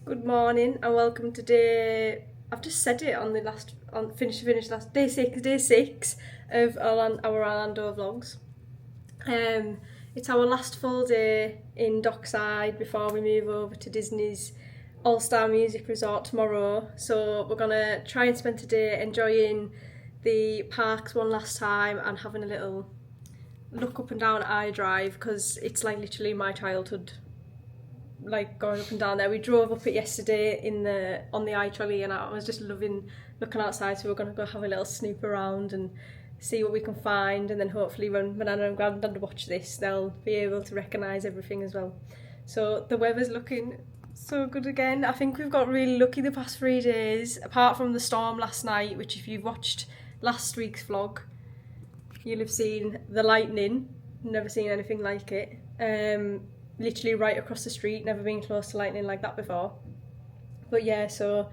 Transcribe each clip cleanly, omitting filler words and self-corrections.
Good morning and welcome to day. I've just said it on the last finish last day six of our Orlando vlogs. It's our last full day in Dockside before we move over to Disney's All-Star Music Resort tomorrow. So we're gonna try and spend today enjoying the parks one last time and having a little look up and down iDrive because it's like literally my childhood. Like going up and down there. We drove up it yesterday on the iTrolley and I was just loving looking outside, so we're going to go have a little snoop around and see what we can find, and then hopefully when Nana and Granddad watch this they'll be able to recognise everything as well. So the weather's looking so good again. I think we've got really lucky the past 3 days, apart from the storm last night, which if you've watched last week's vlog you'll have seen the lightning. Never seen anything like it. Literally right across the street, never been close to lightning like that before. But yeah, so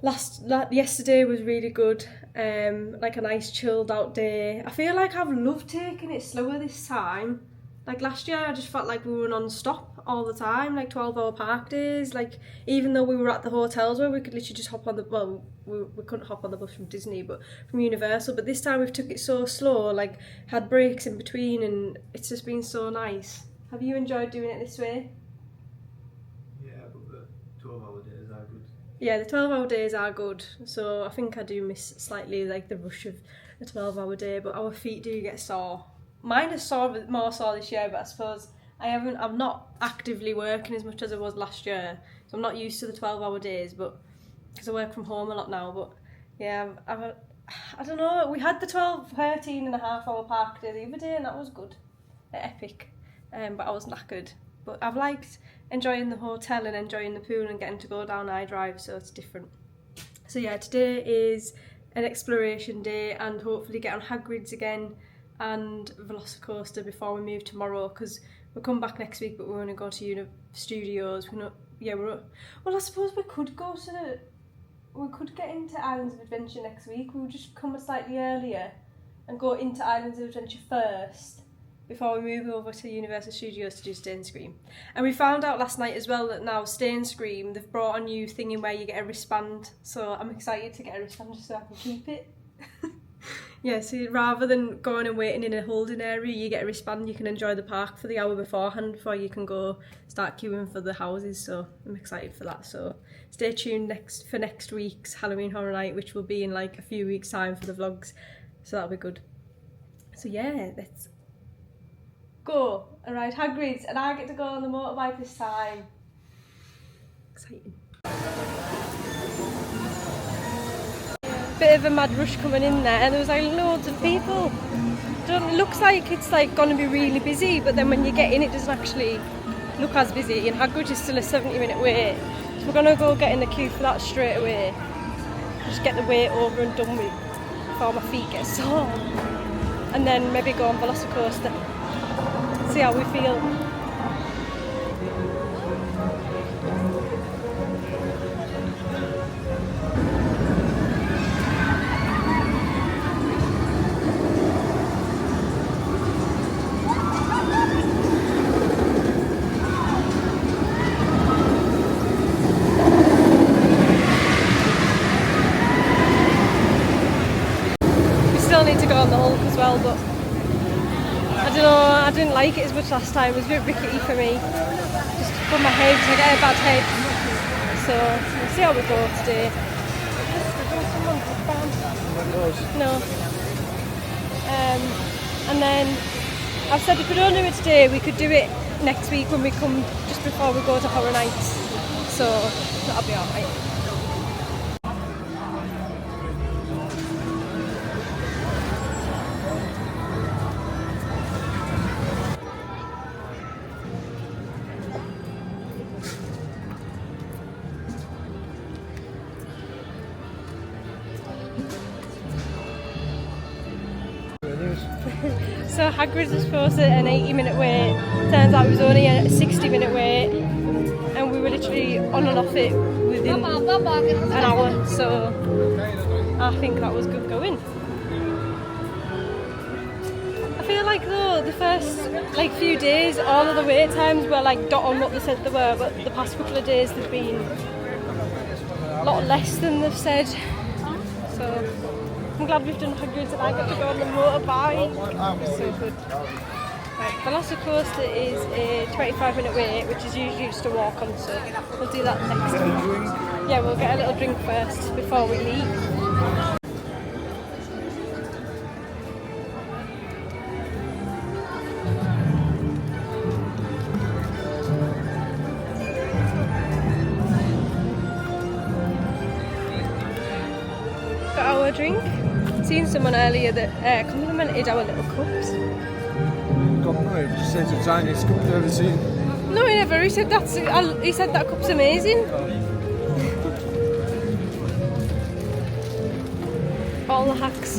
yesterday was really good, like a nice chilled out day. I feel like I've loved taking it slower this time. Like last year I just felt like we were non-stop all the time, like 12-hour park days, like even though we were at the hotels where we could literally just hop on the, well, we couldn't hop on the bus from Disney but from Universal, but this time we've took it so slow, like had breaks in between, and it's just been so nice. Have you enjoyed doing it this way? Yeah, but the 12-hour days are good. Yeah, the 12-hour days are good. So I think I do miss slightly like the rush of a 12-hour day, but our feet do get sore. Mine are more sore this year, but I suppose I'm not actively working as much as I was last year. So I'm not used to the 12-hour days, but because I work from home a lot now. But yeah, I don't know, we had the 13.5-hour park day the other day and that was good. Epic. But I was knackered. But I've liked enjoying the hotel and enjoying the pool and getting to go down iDrive, so it's different. So yeah, today is an exploration day and hopefully get on Hagrids again and Velocicoaster before we move tomorrow, because we'll come back next week but we're going to go to Studios. Well, I suppose we could get into Islands of Adventure next week. We'll just come slightly earlier and go into Islands of Adventure first before we move over to Universal Studios to do Stay and Scream. And we found out last night as well that now Stay and Scream, they've brought a new thing in where you get a wristband, so I'm excited to get a wristband just so I can keep it. Yeah, so rather than going and waiting in a holding area, you get a wristband, you can enjoy the park for the hour beforehand before you can go start queuing for the houses, so I'm excited for that. So stay tuned for next week's Halloween Horror Night, which will be in like a few weeks' time for the vlogs, so that'll be good. So yeah, let's go and ride Hagrids, and I get to go on the motorbike this time. Exciting. Bit of a mad rush coming in there, and there was like loads of people. It looks like it's like going to be really busy, but then when you get in it doesn't actually look as busy, and Hagrids is still a 70-minute wait. So we're going to go get in the queue for that straight away. Just get the wait over and done with before my feet get sore. And then maybe go on Velocicoaster. See how we feel. We still need to go on the Hulk as well, but I don't know, I didn't like it as much last time. It was a bit rickety for me. Just for my head, I get a bad head. So we'll see how we go today. No. And then I've said if we don't do it today, we could do it next week when we come just before we go to Horror Nights. So that'll be alright. So Hagrids was supposed to an 80-minute wait. Turns out it was only a 60-minute wait, and we were literally on and off it within an hour. So I think that was good going. I feel like though the first like few days, all of the wait times were like dot on what they said they were, but the past couple of days they've been a lot less than they've said. So I'm glad we've done Hagrids and I got to go on the motorbike. It was so good. Right, Velocicoaster is a 25-minute wait, which is usually just a walk on, so we'll do that next time. Yeah, we'll get a little drink first before we leave. Got our drink. Seen someone earlier that complimented our little cups. Just said it's the tiniest cup I've ever seen. No, he never. He said that cup's amazing. All the hacks.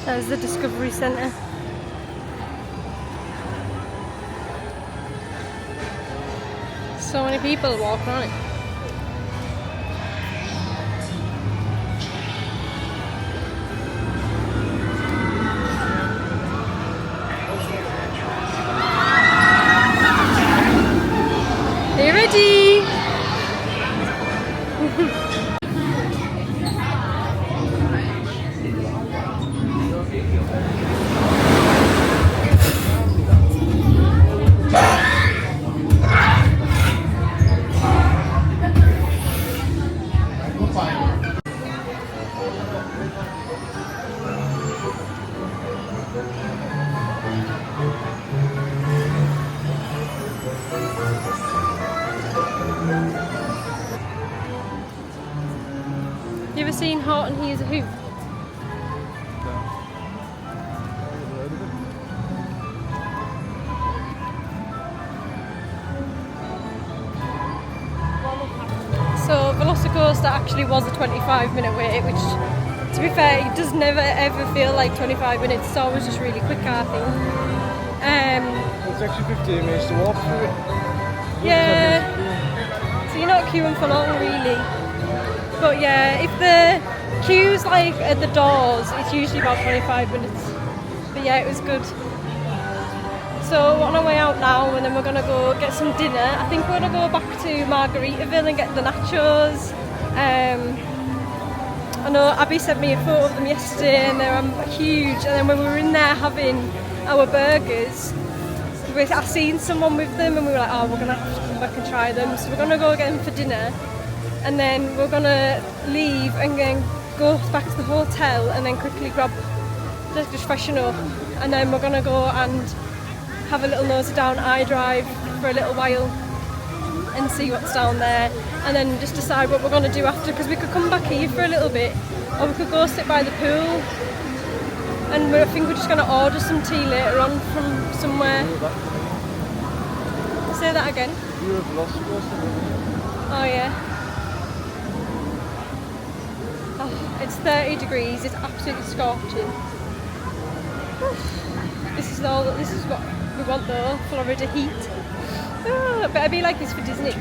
There's the Discovery Centre. So many people walking on it. Are you ready? You ever seen Heart and Here's a Who? So Velocicoaster actually was a 25-minute wait, which, to be fair, it does never ever feel like 25 minutes. It's always just really quick, I think. It's actually 15 minutes to walk through it. Yeah. So you're not queuing for long, really. But yeah, if the queue's like at the doors, it's usually about 25 minutes. But yeah, it was good. So we're on our way out now, and then we're gonna go get some dinner. I think we're gonna go back to Margaritaville and get the nachos. I know Abby sent me a photo of them yesterday, and they're huge. And then when we were in there having our burgers, I seen someone with them, and we were like, oh, we're gonna have to come back and try them. So we're gonna go get them for dinner. And then we're gonna leave and then go back to the hotel and then quickly grab, just freshen up, and then we're gonna go and have a little nosy down iDrive for a little while and see what's down there, and then just decide what we're gonna do after, because we could come back here for a little bit, or we could go sit by the pool, and I think we're just gonna order some tea later on from somewhere. Say that again. Oh yeah. Oh, it's 30 degrees, it's absolutely scorching. This is what we want though, Florida heat. Oh, it better be like this for Disney.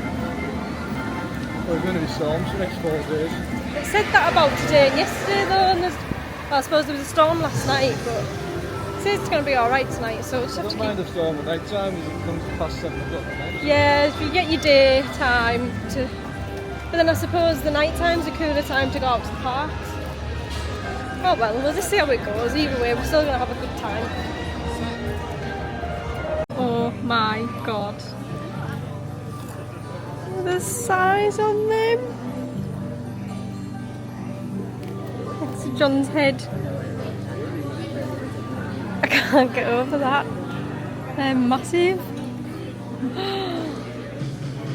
There's going to be storms for the next 4 days. It said that about today and yesterday though, and well, I suppose there was a storm last night, but it says it's going to be alright tonight, so we'll just have to mind the storm at night time as it comes past 7 o'clock at night. Yeah, if you get your daytime to... But then I suppose the night time's a cooler time to go out to the parks. Oh well, we'll just see how it goes. Either way, we're still going to have a good time. Oh my god. The size on them. It's John's head. I can't get over that. They're massive.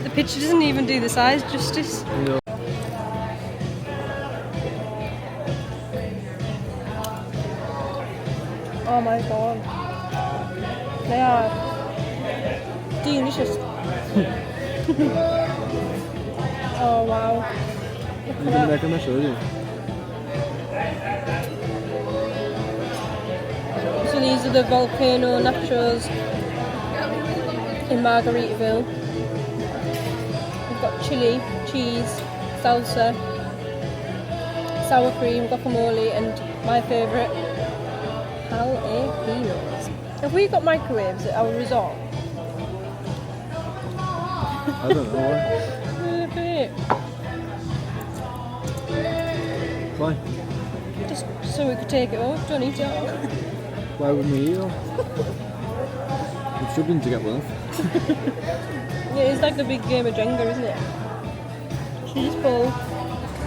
The picture doesn't even do the size justice. No. Oh my god. They are delicious. Oh wow. Look at that. Can I show you? So these are the volcano nachos in Margaritaville. We've got chili, cheese, salsa, sour cream, guacamole, and my favourite, jalapenos. Have we got microwaves at our resort? I don't know. Why? Just so we could take it home, don't eat it all. Why wouldn't we eat it all? We're struggling to get one. Yeah, it's like a big game of Jenga, isn't it? Cheese ball.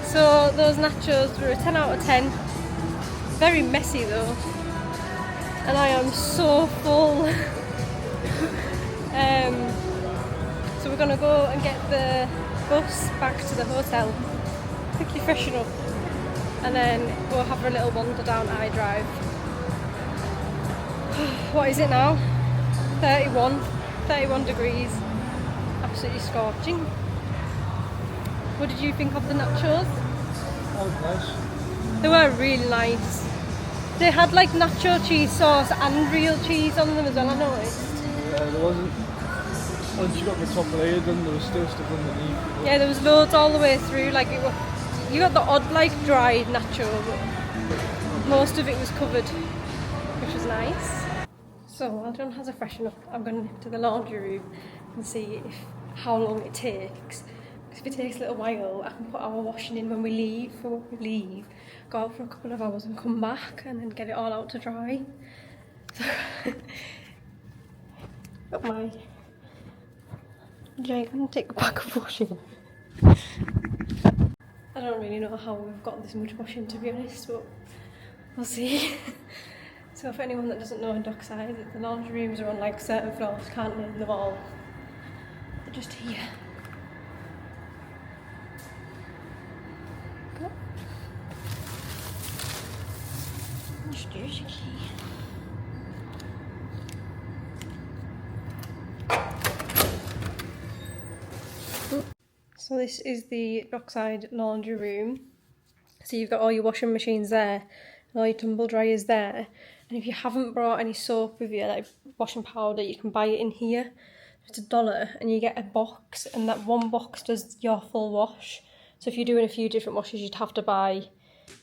So those nachos were a 10 out of 10. Very messy though. And I am so full. So we're gonna go and get the bus back to the hotel, quickly freshen up, and then we'll have a little wander down iDrive. What is it now? 31 degrees. Absolutely scorching. What did you think of the nachos? That was nice. They were really nice. They had like nacho cheese sauce and real cheese on them as well, I noticed. Yeah, there wasn't. Once you got the top layer done, there was still stuff underneath. Yeah, there was loads all the way through. Like you got the odd like dried nacho, but most of it was covered, which was nice. So while John has a freshen up, I'm going to the laundry room and see how long it takes. Because if it takes a little while, I can put our washing in when we leave. Go out for a couple of hours and come back, and then get it all out to dry. So got my gigantic pack of washing. I don't really know how we've got this much washing, to be honest, but we'll see. So for anyone that doesn't know in Dockside, the laundry rooms are on like certain floors, can't name them all. They're just here. Go. Just use your key. So this is the Dockside laundry room. So you've got all your washing machines there, and all your tumble dryers there. And if you haven't brought any soap with you, like washing powder, you can buy it in here. It's $1 and you get a box, and that one box does your full wash. So if you're doing a few different washes, you'd have to buy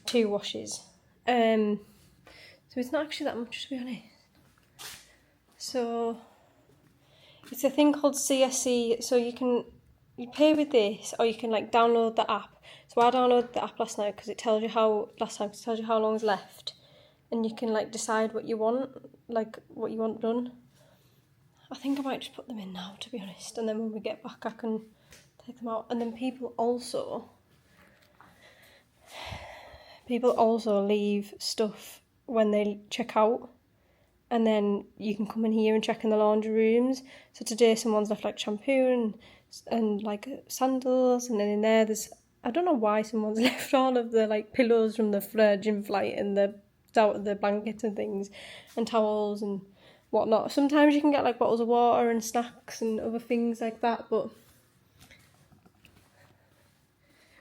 2 washes. So it's not actually that much, to be honest. So it's a thing called CSC, so you pay with this, or you can like download the app. So I downloaded the app last night because it tells you how long is left, and you can like decide what you want done. I think I might just put them in now, to be honest, and then when we get back I can take them out. And then people also leave stuff when they check out, and then you can come in here and check in the laundry rooms. So today someone's left like shampoo and like sandals, and then in there there's, I don't know why someone's left all of the like pillows from the Virgin flight and the blankets and things and towels and whatnot. Sometimes you can get like bottles of water and snacks and other things like that, but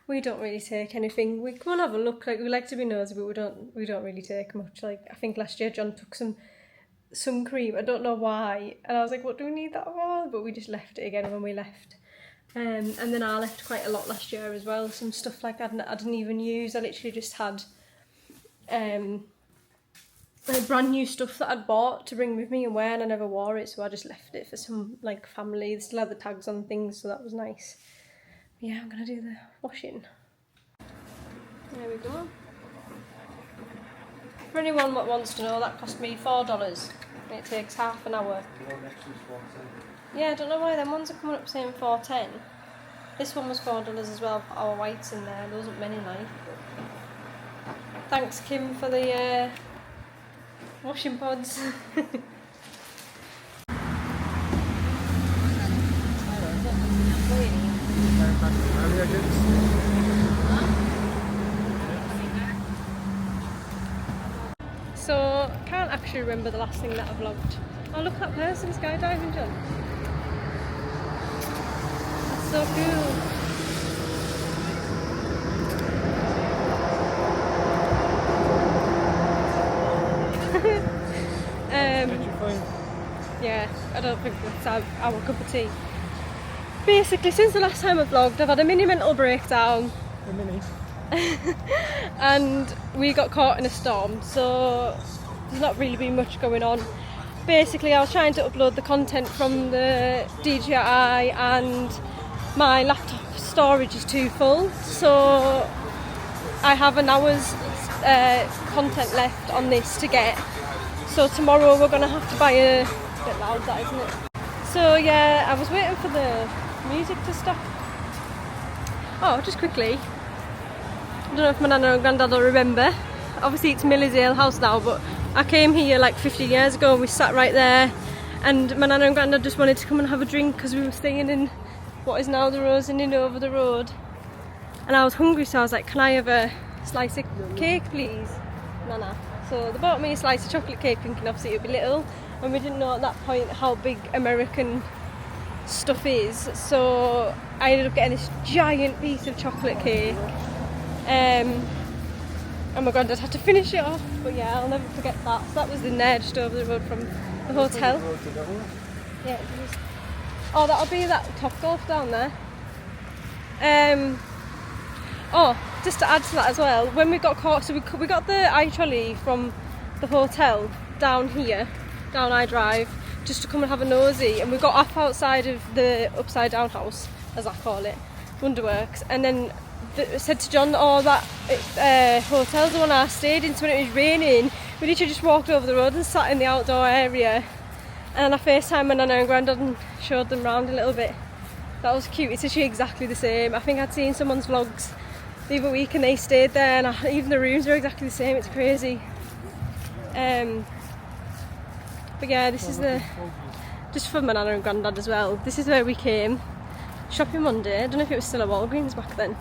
we don't really take anything. We come and have a look, like we like to be nosy, but we don't really take much. Like I think last year John took some sun cream, I don't know why, and I was like, what do we need that for? But we just left it again when we left. And then I left quite a lot last year as well, some stuff like I didn't even use. I literally just had brand new stuff that I'd bought to bring with me and wear, and I never wore it, so I just left it for some like family. They still had the tags on things, so that was nice. But yeah, I'm gonna do the washing. There we go. For anyone that wants to know, that cost me $4 and it takes half an hour. Yeah, I don't know why them ones are coming up saying $4.10. This one was $4 as well, put our whites in there. There wasn't many like. Thanks Kim for the washing pods. So, I can't actually remember the last thing that I vlogged. Oh, look at that person skydiving, John. That's so cool. Yeah, I don't think that's our cup of tea. basically since the last time I vlogged I've had a mini mental breakdown. A mini. And we got caught in a storm, so there's not really been much going on. Basically I was trying to upload the content from the DJI and my laptop storage is too full, so I have an hour's content left on this to get. So tomorrow we're going to have to buy a bit loud, that isn't it? So yeah, I was waiting for the music to stop. Oh, just quickly, I don't know if my nana and granddad will remember. Obviously it's Millie's Ale House now, but I came here like 15 years ago and we sat right there, and my nana and granddad just wanted to come and have a drink because we were staying in what is now the Rose Inn over the road. And I was hungry, so I was like, can I have a slice of cake please, Nana? So they bought me a slice of chocolate cake thinking obviously it would be little, and we didn't know at that point how big American stuff is, so I ended up getting this giant piece of chocolate cake, and my granddad had to finish it off, but yeah, I'll never forget that. So that was in there just over the road from the hotel. Yeah, it was. Oh, that'll be that Top Golf down there. Oh, just to add to that as well, when we got caught, so we got the iTrolley from the hotel down here, down iDrive, just to come and have a nosy, and we got off outside of the upside down house, as I call it, Wonderworks, and then said to John, oh, that hotel's the one I stayed in, so when it was raining, we literally just walked over the road and sat in the outdoor area, and I FaceTimed my nana and granddad and showed them round a little bit. That was cute. It's actually exactly the same. I think I'd seen someone's vlogs the other week and they stayed there, and even the rooms are exactly the same. It's crazy. But yeah, this is just for my nana and granddad as well. This is where we came. Shopping Monday. I don't know if it was still a Walgreens back then.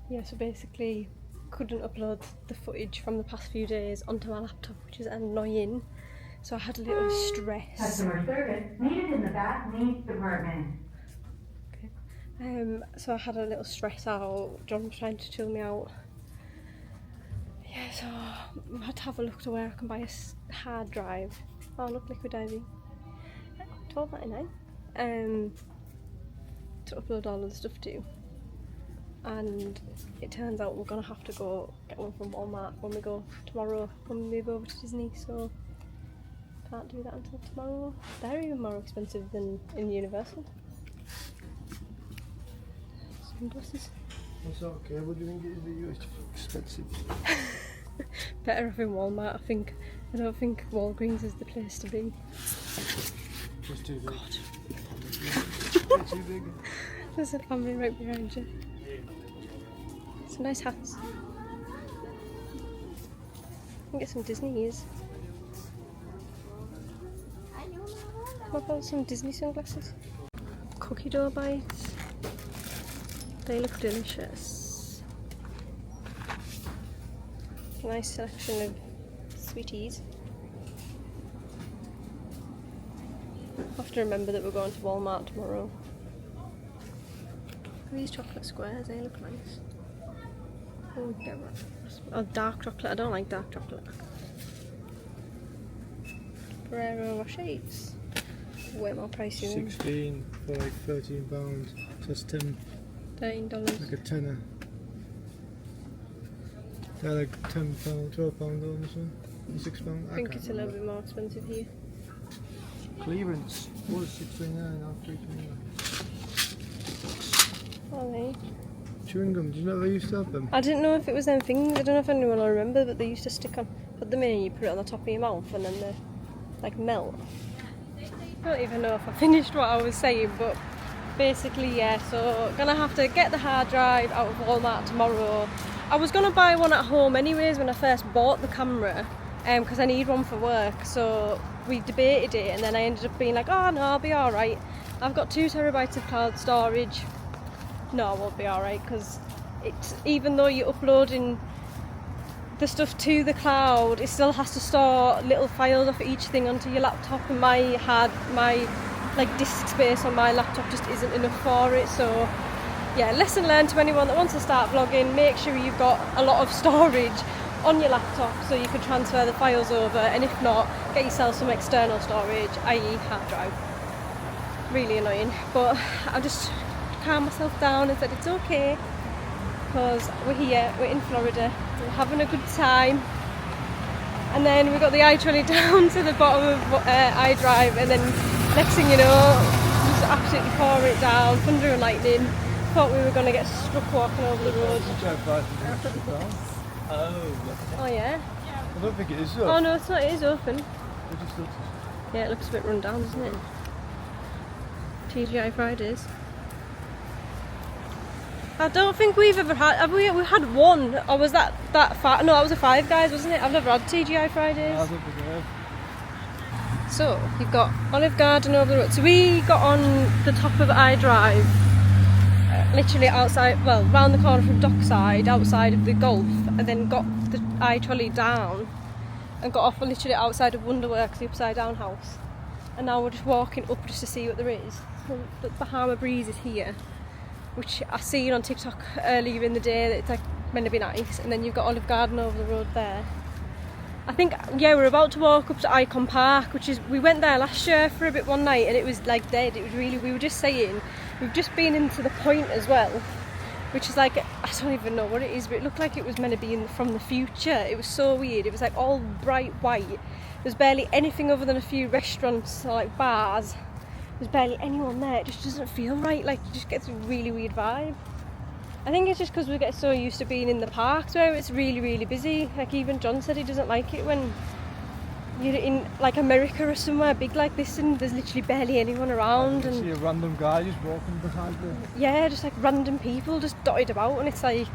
Yeah, so basically couldn't upload the footage from the past few days onto my laptop, which is annoying. So I had a little stress. Customer service needed in the back needs department. Okay. So I had a little stress out. John was trying to chill me out. Yeah, so I had to have a look to where I can buy a hard drive. Oh look, liquidizing. $12.99. To upload all of the stuff to. And it turns out we're gonna have to go get one from Walmart when we go tomorrow when we move over to Disney, so can't do that until tomorrow. They're even more expensive than in Universal. Sunglasses. That's okay, what do you think it is that you expensive? Better off in Walmart, I think. I don't think Walgreens is the place to be. It's too big. God. It's too big. There's a family right behind you. Some nice hats. I can get some Disney ears. What about some Disney sunglasses? Cookie dough bites. They look delicious. A nice selection of sweeties. I have to remember that we're going to Walmart tomorrow. These chocolate squares, they look nice. Oh, get that. Oh, dark chocolate. I don't like dark chocolate. Ferrero Rochers. Way more pricey than 16 for like £13. So that's $13. like a tenner. They're like £10, £12 on this one. £6. I think it's a little bit more expensive here. Clearance was $6.29, now $3.29. Are they? Chewing gum, did you know they used to have them? I didn't know if it was them things. I don't know if anyone will remember, but they used to put them in and you put it on the top of your mouth and then they like melt. I don't even know if I finished what I was saying, but basically yeah, so gonna have to get the hard drive out of Walmart tomorrow. I was gonna buy one at home anyways when I first bought the camera, because I need one for work, so we debated it and then I ended up being like, oh no, I'll be alright. I've got 2 terabytes of cloud storage. No, I won't be alright, because it's, even though you're uploading the stuff to the cloud, it still has to store little files of each thing onto your laptop, and my like disk space on my laptop just isn't enough for it. So yeah, lesson learned to anyone that wants to start vlogging: make sure you've got a lot of storage on your laptop so you can transfer the files over, and if not, get yourself some external storage, i.e. hard drive. really annoying. But I just calmed myself down and said it's okay because we're here, we're in Florida, we're having a good time. And then we got the iTrolley down to the bottom of iDrive, and then next thing you know, just absolutely pouring it down, thunder and lightning. Thought we were going to get struck walking over the road. Oh yeah? I don't think it is though. Oh no, it's not, it is open. It just looks... Yeah, it looks a bit run down, doesn't it? TGI Fridays. I don't think we've ever had, have we? We had one, or was that far? No, that was a Five Guys, wasn't it? I've never had TGI Fridays. I don't think I have. So, you've got Olive Garden over the road. So we got on the top of iDrive, literally outside, well, round the corner from Dockside, outside of the Gulf, and then got the iTrolley down and got off literally outside of Wonderworks, the upside down house. And now we're just walking up just to see what there is. So the Bahama Breeze is here, which I seen on TikTok earlier in the day that it's like meant to be nice. And then you've got Olive Garden over the road there. I think, yeah, we're about to walk up to Icon Park, which is, we went there last year for a bit one night and it was like dead. It was really, we were just saying, we've just been into the Point as well, which is like, I don't even know what it is, but it looked like it was meant to be from the future. It was so weird. It was like all bright white. There's barely anything other than a few restaurants or like bars. There's barely anyone there. It just doesn't feel right. Like, it just gets a really weird vibe. I think it's just because we get so used to being in the parks where it's really, really busy. Like, even John said he doesn't like it when you're in like America or somewhere big like this and there's literally barely anyone around. You and see a random guy just walking behind you. Yeah, just like random people just dotted about, and it's like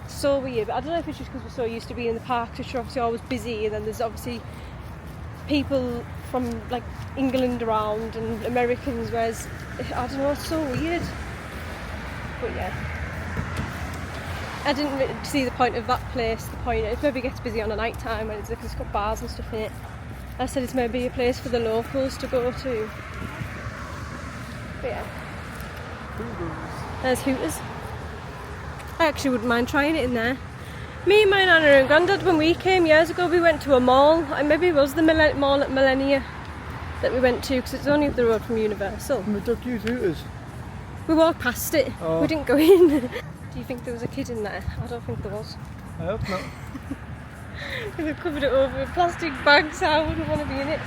so weird. But I don't know if it's just because we're so used to being in the parks, which are obviously always busy, and then there's obviously people from like England around and Americans, whereas I don't know, it's so weird. But yeah, I didn't really see the point of that place. The point, it maybe gets busy on a night time when it's got bars and stuff in it. I said it's maybe a place for the locals to go to. But yeah, there's Hooters. I actually wouldn't mind trying it in there. Me, my nana and granddad, when we came years ago, we went to a mall, and maybe it was the mall at Millennia that we went to, because it's only up the road from Universal. And we took you to Hooters. We walked past it, Oh. we didn't go in. Do you think there was a kid in there? I don't think there was. I hope not. They've covered it over with plastic bags, so I wouldn't want to be in it.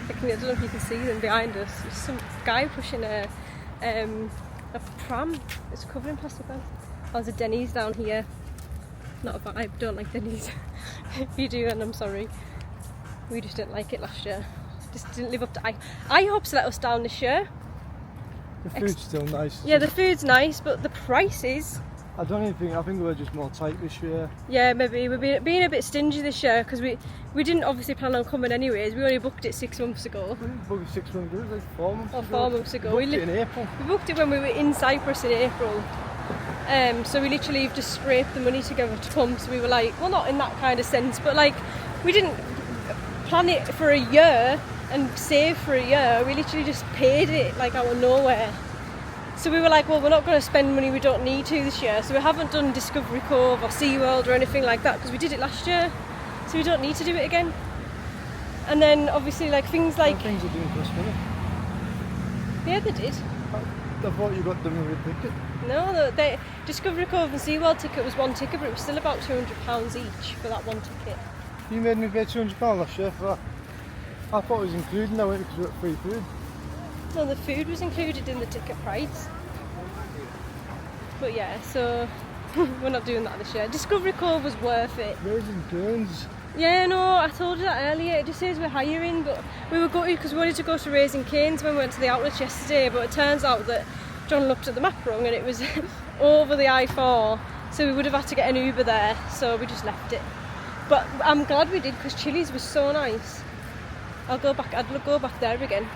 I don't know if you can see them behind us. There's some guy pushing a pram. It's covered in plastic bags. There's a Denny's down here. Not a vibe, don't like Denny's. If you do, then I'm sorry. We just didn't like it last year. Just didn't live up to IHOP's let us down this year. The food's still nice. Yeah, the food's nice, but the prices. I don't even think, I think we were just more tight this year. Yeah, maybe we're being a bit stingy this year because we didn't obviously plan on coming anyways. We only booked it 6 months ago. We booked it 6 months ago, it was like 4 months Or ago. 4 months ago. We booked it in April. We booked it when we were in Cyprus in April. So we literally just scraped the money together to come. So we were like, well, not in that kind of sense, but like we didn't plan it for a year and save for a year. We literally just paid it like out of nowhere. So we were like, well, we're not going to spend money we don't need to this year. So we haven't done Discovery Cove or SeaWorld or anything like that because we did it last year. So we don't need to do it again. And then obviously like things like... Things are doing cost money. Yeah, they did. I thought you got them with a ticket. No, the Discovery Cove and SeaWorld ticket was one ticket, but it was still about £200 each for that one ticket. You made me pay £200 last year for that. I thought it was included, I went because we got free food. No, the food was included in the ticket price. But yeah, so we're not doing that this year. Discovery Cove was worth it. Raising Cane's. Yeah, no, I told you that earlier. It just says we're hiring, but we were going because we wanted to go to Raising Cane's when we went to the outlets yesterday. But it turns out that John looked at the map wrong and it was over the I4, so we would have had to get an Uber there. So we just left it. But I'm glad we did because Chili's was so nice. I'd go back there again.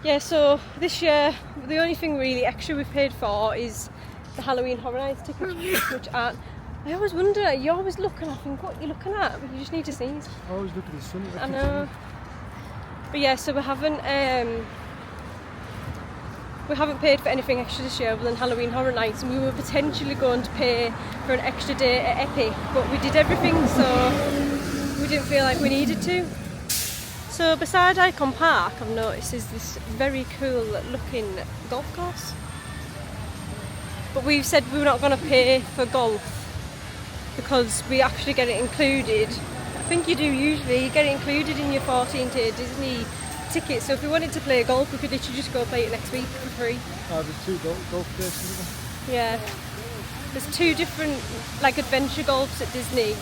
Yeah, so this year the only thing really extra we've paid for is the Halloween Horror Nights tickets, which aren't. I always wonder, you're always looking, I think, what you're looking at, but you just need to sneeze. I always look at the sun. I know. But yeah, so we haven't paid for anything extra this year other than Halloween Horror Nights, and we were potentially going to pay for an extra day at Epic, but we did everything, so we didn't feel like we needed to. So beside Icon Park, I've noticed is this very cool looking golf course. But we've said we're not going to pay for golf because we actually get it included. I think you do usually, you get it included in your 14-day Disney ticket. So if we wanted to play golf, we could literally just go play it next week for free. Oh, there's 2 golf places. Yeah. There's 2 different like adventure golfs at Disney.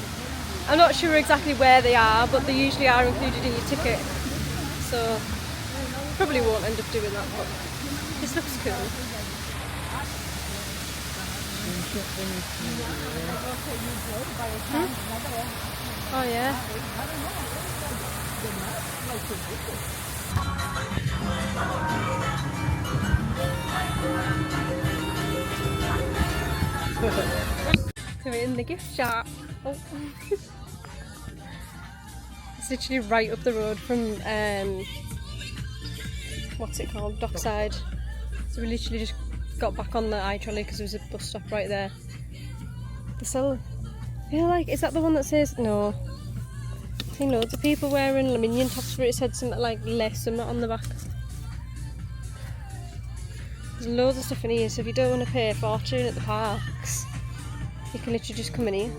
I'm not sure exactly where they are, but they usually are included in your ticket. So probably won't end up doing that, but this looks cool. Oh yeah. So we're in the gift shop. Oh. It's literally right up the road from what's it called? Dockside. So we literally just got back on the iTrolley because there was a bus stop right there. They sell, I feel like, is that the one that says no? I've seen loads of people wearing aluminium tops where it said something like less something on the back. There's loads of stuff in here, so if you don't want to pay a fortune at the parks, you can literally just come in here.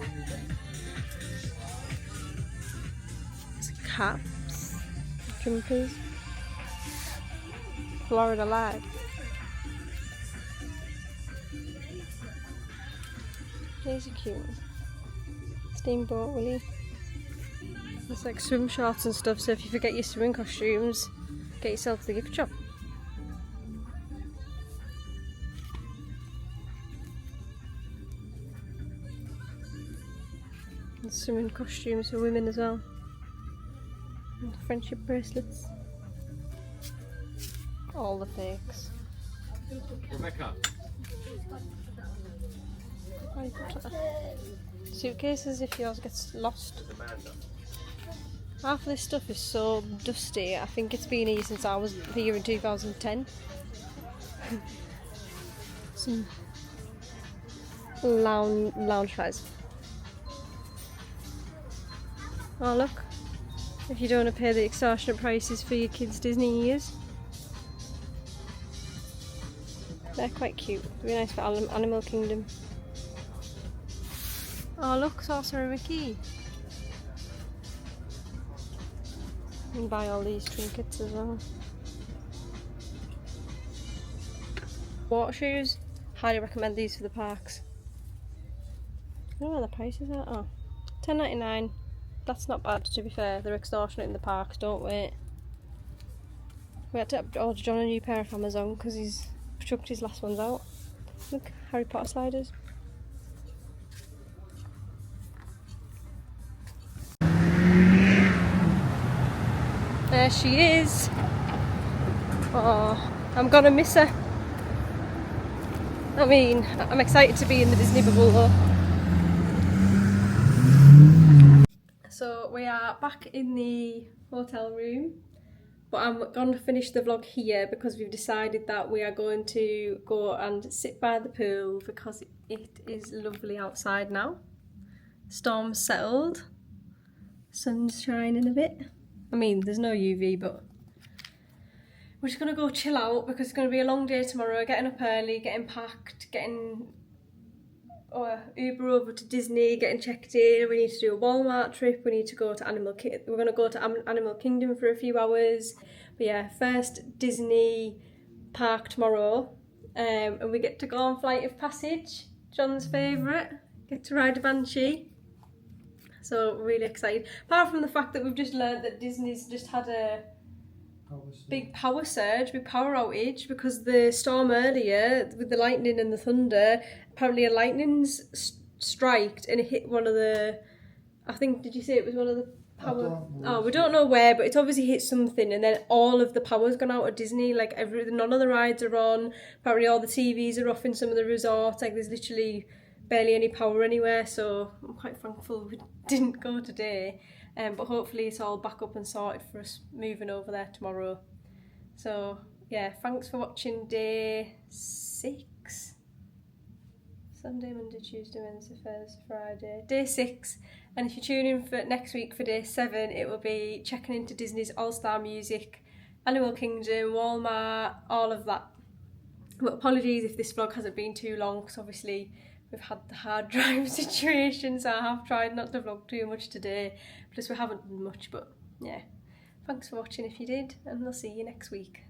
There's caps, jumpers, Florida Live. These are cute. Steamboat Willie. There's like swim shorts and stuff, so if you forget your swimming costumes, get yourself to the gift shop. And swimming costumes for women as well. And friendship bracelets. All the fakes. Rebecca. Suitcases if yours gets lost. Half of this stuff is so dusty. I think it's been here since I was here in 2010. Some lounge chairs. Oh look, if you don't want to pay the extortionate prices for your kids' Disney years. They're quite cute. It'd be nice for Animal Kingdom. Oh look, Sorcerer Mickey. You can buy all these trinkets as well. Water shoes, highly recommend these for the parks. I don't know where the prices are. Oh, $10.99. That's not bad, to be fair. They're extortionate in the parks, don't wait. We had to order John a new pair off Amazon because he's chucked his last ones out. Look, Harry Potter sliders. There she is. Oh, I'm gonna miss her. I mean, I'm excited to be in the Disney bubble though. So we are back in the hotel room, but I'm going to finish the vlog here because we've decided that we are going to go and sit by the pool because it is lovely outside now. Storm's settled, sun's shining a bit. I mean, there's no UV, but we're just going to go chill out because it's going to be a long day tomorrow, getting up early, getting packed, getting Uber over to Disney, getting checked in. We need to do a Walmart trip, we need to go to we're going to go to Animal Kingdom for a few hours. But yeah, first Disney park tomorrow, and we get to go on Flight of Passage, John's favourite, get to ride a Banshee. So really excited. Apart from the fact that we've just learned that Disney's just had a big power surge, big power outage because the storm earlier with the lightning and the thunder, apparently a lightning's striked and it hit one of the, I think, did you say it was one of the power? Oh, we don't know where, but it's obviously hit something and then all of the power's gone out at Disney. Like none of the rides are on, apparently all the TVs are off in some of the resorts, like there's literally barely any power anywhere, so I'm quite thankful we didn't go today. But hopefully it's all back up and sorted for us moving over there tomorrow. So yeah, thanks for watching day 6. Sunday, Monday, Tuesday, Wednesday, Thursday, Friday. Day 6. And if you tune in for next week for day 7, it will be checking into Disney's All-Star Music, Animal Kingdom, Walmart, all of that. But apologies if this vlog hasn't been too long, because obviously we've had the hard drive situation, so I have tried not to vlog too much today. Plus we haven't done much, but yeah. Thanks for watching if you did, and I'll see you next week.